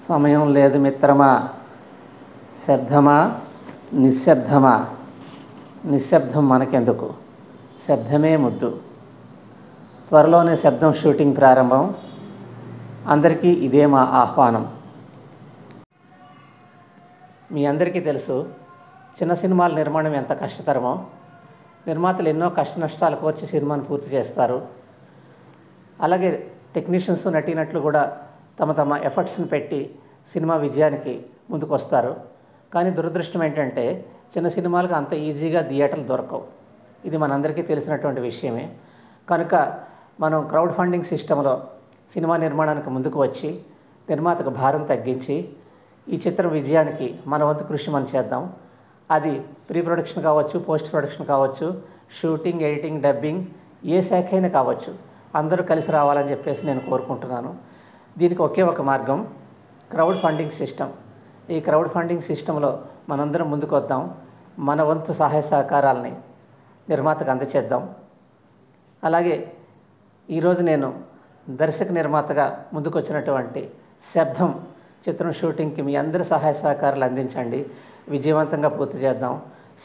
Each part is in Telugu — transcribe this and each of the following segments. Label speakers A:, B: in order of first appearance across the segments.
A: సమయం లేదు మిత్రమా, శబ్దమా నిశ్శబ్దమా, నిశ్శబ్దం మనకెందుకు, శబ్దమే ముద్దు. త్వరలోనే శబ్దం షూటింగ్ ప్రారంభం. అందరికీ ఇదే మా ఆహ్వానం. మీ అందరికీ తెలుసు, చిన్న సినిమాల నిర్మాణం ఎంత కష్టతరమో. నిర్మాతలు ఎన్నో కష్ట నష్టాలు కోర్చి సినిమాను పూర్తి చేస్తారు. అలాగే టెక్నీషియన్స్, నటీనటులు కూడా తమ తమ ఎఫర్ట్స్ని పెట్టి సినిమా విజయానికి ముందుకు వస్తారు. కానీ దురదృష్టం ఏంటంటే చిన్న సినిమాలకు అంత ఈజీగా థియేటర్లు దొరకవు. ఇది మనందరికీ తెలిసినటువంటి విషయమే. కనుక మనం క్రౌడ్ ఫండింగ్ సిస్టంలో సినిమా నిర్మాణానికి ముందుకు వచ్చి నిర్మాతకు భారం తగ్గించి ఈ చిత్రం విజయానికి మన వంతు కృషి మనం చేద్దాం. అది ప్రీ ప్రొడక్షన్ కావచ్చు, పోస్ట్ ప్రొడక్షన్ కావచ్చు, షూటింగ్, ఎడిటింగ్, డబ్బింగ్, ఏ శాఖ అయినా కావచ్చు, అందరూ కలిసి రావాలని చెప్పేసి నేను కోరుకుంటున్నాను. దీనికి ఒకే ఒక మార్గం, క్రౌడ్ ఫండింగ్ సిస్టమ్. ఈ క్రౌడ్ ఫండింగ్ సిస్టంలో మనందరం ముందుకు వద్దాం. మన వంతు సహాయ సహకారాలని నిర్మాతకు అందచేద్దాం. అలాగే ఈరోజు నేను దర్శక నిర్మాతగా ముందుకు వచ్చినటువంటి శబ్దం చిత్రం షూటింగ్కి మీ అందరి సహాయ సహకారాలు అందించండి. విజయవంతంగా పూర్తి చేద్దాం.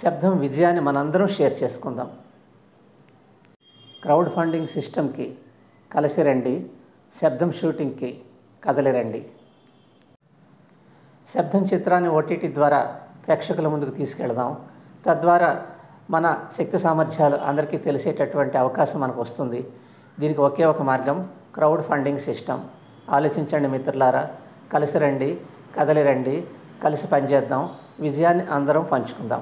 A: శబ్దం విజయాన్ని మనందరం షేర్ చేసుకుందాం. క్రౌడ్ ఫండింగ్ సిస్టమ్కి కలిసి రండి, శబ్దం షూటింగ్కి కదలిరండి. శబ్దం చిత్రాన్ని ఓటీటీ ద్వారా ప్రేక్షకుల ముందుకు తీసుకెళ్దాం. తద్వారా మన శక్తి సామర్థ్యాలు అందరికీ తెలిసేటటువంటి అవకాశం మనకు వస్తుంది. దీనికి ఒకే ఒక మార్గం, క్రౌడ్ ఫండింగ్ సిస్టమ్. ఆలోచించండి మిత్రులారా, కలిసి రండి, కదలిరండి, కలిసి పనిచేద్దాం, విజయాన్ని అందరం పంచుకుందాం.